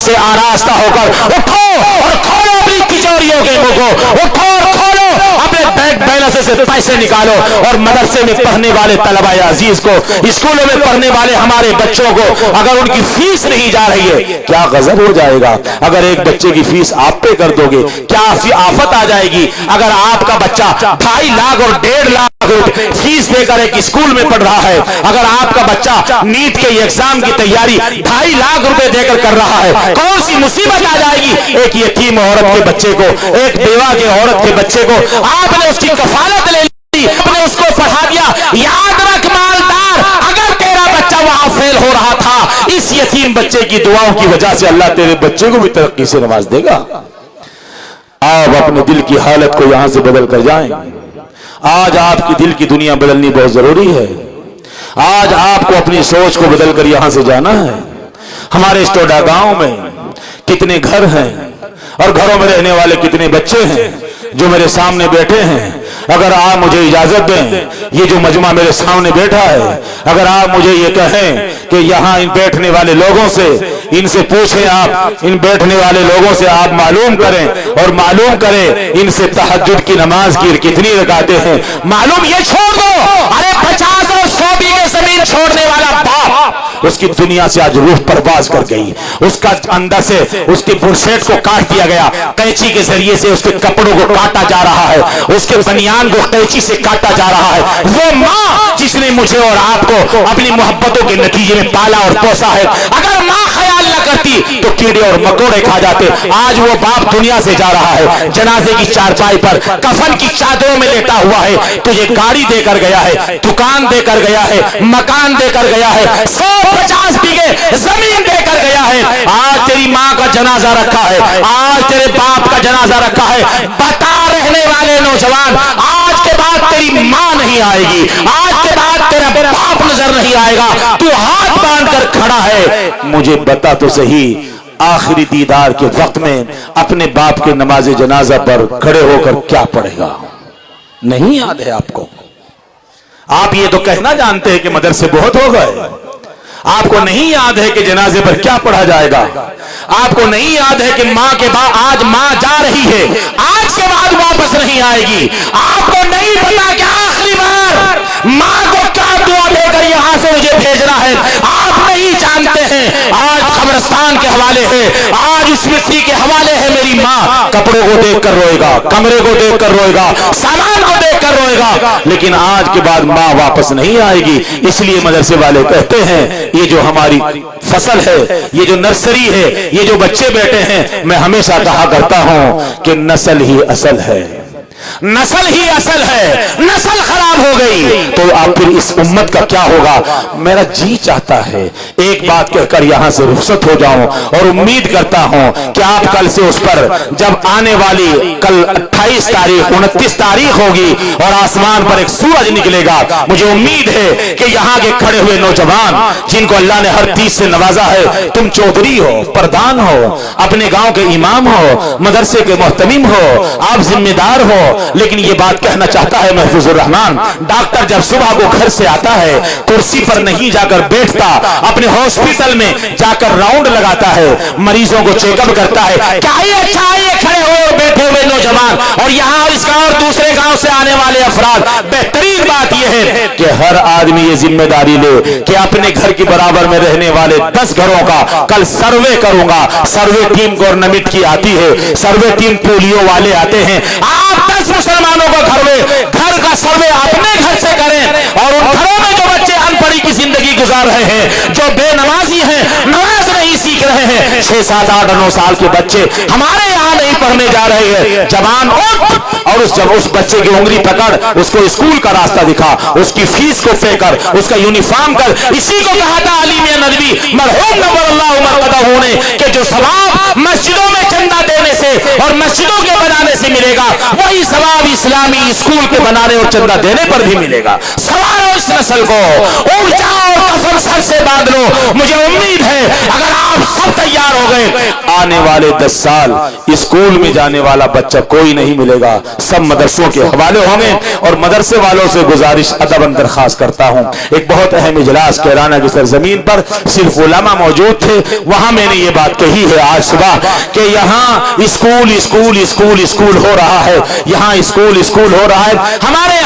से आरास्ता होकर उठो और खोलो अपनी तिजोरियों के मुंह को, उठो और खोलो अपने बैंक बैलेंस से पैसे निकालो और मदरसे में पढ़ने वाले तलबा अजीज को, स्कूलों में पढ़ने वाले हमारे बच्चों को अगर उनकी फीस नहीं जा रही है, क्या गजब हो जाएगा अगर एक बच्चे की फीस आप पे कर दोगे, क्या आफत आ जाएगी अगर आपका बच्चा 2.5 लाख और 1.5 लाख फीस देकर एक स्कूल में पढ़ रहा है, अगर आपका बच्चा नीट के एग्जाम की तैयारी 2.5 लाख रुपए देकर कर रहा है, कौन सी मुसीबत आ जाएगी एक यतीम औरत के बच्चे को, एक बेवा के औरत के बच्चे को आपने उसकी कफालत ले ली, आपने उसको पढ़ा दिया। याद रख मालदार, अगर तेरा बच्चा वहां फेल हो रहा था, इस यतीम बच्चे की दुआओं की वजह से अल्लाह तेरे बच्चे को भी तरक्की से नवाज देगा। आप अपने दिल की हालत को यहां से बदल कर जाएं। आज आपकी दिल की दुनिया बदलनी बहुत जरूरी है। आज आपको अपनी सोच को बदल कर यहां से जाना है। हमारे स्टोडा गांव में कितने घर हैं और घरों में रहने वाले कितने बच्चे हैं जो मेरे सामने बैठे हैं। अगर आप मुझे इजाजत दें, ये जो मजमा मेरे सामने बैठा है, अगर आप मुझे ये कहें कि यहाँ इन बैठने वाले लोगों से, इनसे पूछें, आप इन बैठने वाले लोगों से आप मालूम करें और मालूम करें इनसे तहज्जुद की नमाज की कितनी रकातें हैं, मालूम ये छोड़ दो। अरे 50 और 100 बीघे जमीन छोड़ने वाला बाप, उसकी दुनिया से आज रूह परवाज कर गई। उसका अंदर से उसके बुरशेट को काट दिया गया, कैंची के जरिए से उसके कपड़ों को काटा जा रहा है, उसके बनियान को कैंची से काटा जा रहा है। वो माँ जिसने मुझे और आपको अपनी मोहब्बतों के नतीजे में पाला और पोसा है, अगर माँ ख्याल न करती तो कीड़े और मकोड़े खा जाते। आज वो बाप दुनिया से जा रहा है, जनाजे की चारपाई पर कफन की चादरों में लेटा हुआ है। तुझे गाड़ी देकर गया है, दुकान देकर गया है, मकान देकर गया है, 150 बीघे जमीन देकर गया है। आज तेरी माँ का जनाजा रखा है, आज तेरे बाप का जनाजा रखा है। बता रहने वाले नौजवान, आज के बाद तेरी माँ नहीं आएगी, आज के बाद तेरा बाप नजर नहीं आएगा। तू हाथ बांध कर खड़ा है, मुझे बता तो सही, आखिरी दीदार के वक्त में अपने बाप के नमाज जनाजा पर खड़े होकर क्या पढ़ेगा? नहीं याद है आपको? आप ये तो कहना जानते हैं कि मदरसे बहुत हो गए, आपको नहीं याद है कि जनाजे पर क्या पढ़ा जाएगा? आपको नहीं याद है कि माँ के बाद आज माँ जा रही है, आज के बाद वापस नहीं आएगी? आपको नहीं पता कि आखिरी बार माँ को क्या दुआ देकर यहां से मुझे भेजना है? आप नहीं जानते हैं। आज कब्रिस्तान के हवाले है, आज उस मिट्टी के हवाले है। मेरी माँ कपड़ों को देख कर रोएगा, कमरे को देख कर रोएगा, सामान को देख कर रोएगा, लेकिन आज के बाद माँ वापस नहीं आएगी। इसलिए मदरसे वाले कहते हैं ये जो हमारी फसल है, ये जो नर्सरी है, ये जो बच्चे बैठे हैं, मैं हमेशा कहा करता हूं कि नस्ल ही असल है, नस्ल ही असल है। नस्ल खराब हो गई तो आप फिर इस उम्मत का क्या होगा? मेरा जी चाहता है एक बात कहकर यहां से रुखसत हो जाऊं और उम्मीद करता हूं कि आप कल से उस पर जब आने वाली कल 28 तारीख 29 तारीख होगी और आसमान पर एक सूरज निकलेगा, मुझे उम्मीद है कि यहां के खड़े हुए नौजवान जिनको अल्लाह ने हर चीज से नवाजा है, तुम चौधरी हो, प्रधान हो, अपने गांव के इमाम हो, मदरसे के मोहतमीम हो, आप जिम्मेदार हो, लेकिन ये बात कहना चाहता है महफूजुर रहमान, डॉक्टर जब सुबह को घर से आता है, कुर्सी पर नहीं जाकर बैठता, अपने हॉस्पिटल में जाकर राउंड लगाता है, मरीजों को चेकअप करता है। क्या ही अच्छा है ये खड़े हुए बैठे हुए नौजवान और यहाँ इस गांव और दूसरे गांव से आने वाले अफराद। बेहतरीन बात यह है कि हर आदमी ये जिम्मेदारी ले कि अपने घर के बराबर में रहने वाले 10 घरों का कल सर्वे करूंगा। सर्वे टीम गवर्नमेंट की आती है, सर्वे टीम पोलियो वाले आते हैं। आप 10 मुसलमानों का घर का सर्वे अपने घर से करें और उन घरों में जो बच्चे अनपढ़ी की जिंदगी गुजार रहे हैं, जो बेनमाजी हैं, नमाज नहीं सीख रहे हैं, 6, 7, 8, 9 साल के बच्चे हमारे यहाँ नहीं पढ़ने जा रहे हैं। जवान उठ और उस बच्चे की उंगली पकड़, उसको स्कूल का रास्ता दिखा, उसकी फीस को पे कर, उसका यूनिफॉर्म कर। इसी को कहा था अली मियां नदवी मरहूम नव्वरल्लाहु मरकदहू ने कि जो सवाब मस्जिदों में चंदा देने से और मस्जिदों के बनाने से मिलेगा, वही सवाब इस्लामी स्कूल के बनाने और चंदा देने पर भी मिलेगा। सवारो इस नस्ल को, उठ जाओ, कफन सर से बांध लो। मुझे उम्मीद है अगर आप सब तैयार हो गए, आने वाले 10 साल इस स्कूल में जाने वाला बच्चा कोई नहीं मिलेगा, सब मदरसों के हवाले होंगे। और मदरसे वालों से गुजारिश अदबन दरखास्त करता हूँ, एक बहुत अहम इजलास कैराना की सरजमीन पर सिर्फ उलमा मौजूद थे, वहां मैंने ये बात कही है आज सुबह कि यहाँ स्कूल स्कूल स्कूल स्कूल हो रहा है, यहाँ स्कूल स्कूल हो रहा है। हमारे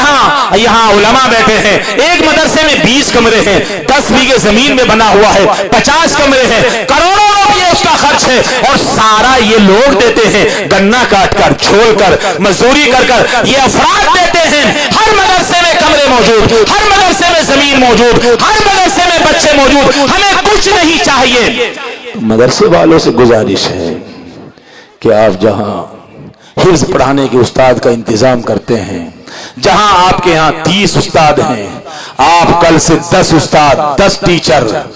यहाँ उलमा बैठे हैं, एक मदरसे में 20 कमरे हैं, 10 बीघे जमीन में बना हुआ है, 50 कमरे हैं, करोड़ों रुपये उसका खर्च है, और सारा ये लोग देते हैं, गन्ना काट कर छोल कर मजदूरी कर कर ये अफराद देते हैं। हर मदरसे में कमरे मौजूद, हर मदरसे में जमीन मौजूद, हर मदरसे में बच्चे मौजूद, हमें कुछ नहीं चाहिए। मदरसे वालों से गुजारिश है कि आप जहां हिफ्ज पढ़ाने के उस्ताद का इंतजाम करते हैं, जहां आपके यहाँ 30 उस्ताद हैं, आप कल से 10 उस्ताद, 10 टीचर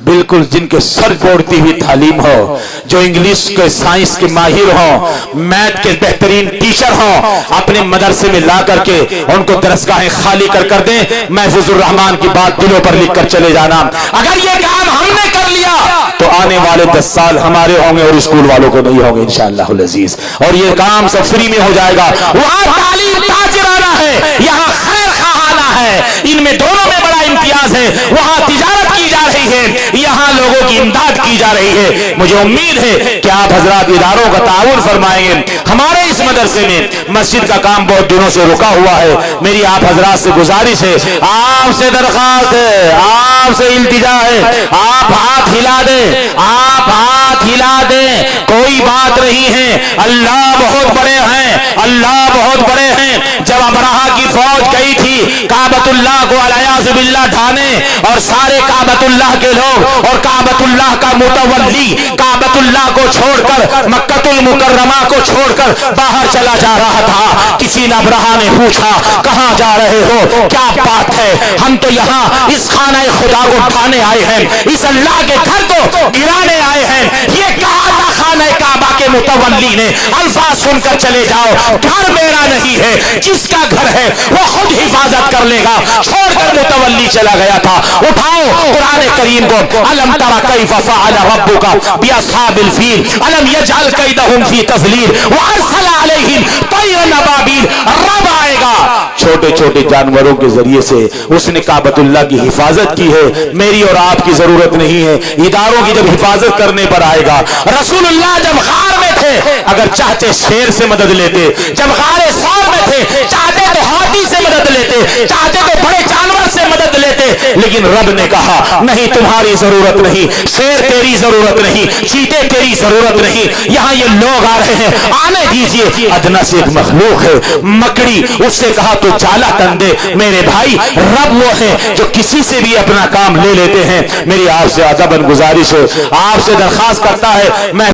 बिल्कुल जिनके सर जोड़ती हुई तालीम हो, जो इंग्लिश के साइंस के माहिर हो, मैथ के बेहतरीन टीचर हो, अपने मदरसे में ला करके उनको दरसगाहें खाली कर दें। महफूजुर रहमान की बात दिलों पर लिख कर चले जाना। अगर ये काम हमने कर लिया तो आने वाले 10 साल हमारे होंगे और स्कूल वालों को नहीं होंगे इंशाअल्लाह अज़ीज, और ये काम सब फ्री में हो जाएगा। वहां तालीम ताजराना है, यहाँ खैर खाना है, इनमें दोनों में बड़ा इम्तियाज है। वहां तिजारत की जा रही है, यहाँ लोगों की इमदाद की जा रही है। मुझे उम्मीद है कि आप हजरात इदारों का ताउन फरमाएंगे। हमारे इस मदरसे में मस्जिद का काम बहुत दिनों से रुका हुआ है। मेरी आप हजरात से गुजारिश है, आपसे दरख्वास्त है, आपसे इल्तिजा है, आप हाथ हिला दें, आप हाथ हिला दें, कोई बात नहीं है। अल्लाह बहुत बड़े हैं, अल्लाह बहुत बड़े हैं। जब अबरहा की फौज गई थी काबतुल्लाह को अलियाज़ बिल्लाह ढाने, और सारे काबतुल्लाह के लोग और काबतुल्लाह का मुतवल्ली काबतुल्लाह को छोड़कर मक्कतुल मुकर्रमा को छोड़कर बाहर चला जा रहा था, किसी ने अबरहा ने पूछा कहां जा रहे हो, क्या बात है? हम तो यहाँ इस खाना खुदा को उठाने आए हैं, इस अल्लाह के घर को गिराने आए हैं। ये कहा था खाना काबा के मुतवल्ली ने, अल्फाज सुनकर चले जाओ, घर मेरा नहीं है, जिसका घर है वो खुद हिफाजत कर लेगा। छोड़कर मुतवल्ली चला गया था। उठाओ कुरान करीम को, अलम तरा कैफ फअल रब्बुका बिअस्हाबिल फील अलम यजअल कैदहुम फी तज़लील व अरसल अलैहिम तयरन अबाबील। रब आएगा छोटे छोटे जानवरों के जरिए से, उसने काबतुल्लाह की हिफाजत की है, मेरी और आपकी जरूरत नहीं है। इदारों की जब हिफाजत करने पर आएगा, रसूलुल्लाह जब गार में थे अगर चाहते शेर से मदद लेते, जब गारे सौर में थे चाहते तो हाथी से मदद लेते, चाहते तो बड़े जानवर से मदद लेते, लेकिन रब ने कहा नहीं, तुम्हारी जरूरत नहीं, शेर तेरी जरूरत नहीं, चीते तेरी जरूरत नहीं, यहाँ ये लोग आ रहे हैं, आने दीजिए। अदना से एक मखलूक है मकड़ी, उससे कहा तो जाला तन दे। मेरे भाई रब वो है जो किसी से भी अपना काम ले लेते हैं। मेरी आपसे अदबन गुजारिश है, आपसे दरखास्त करता है, मैं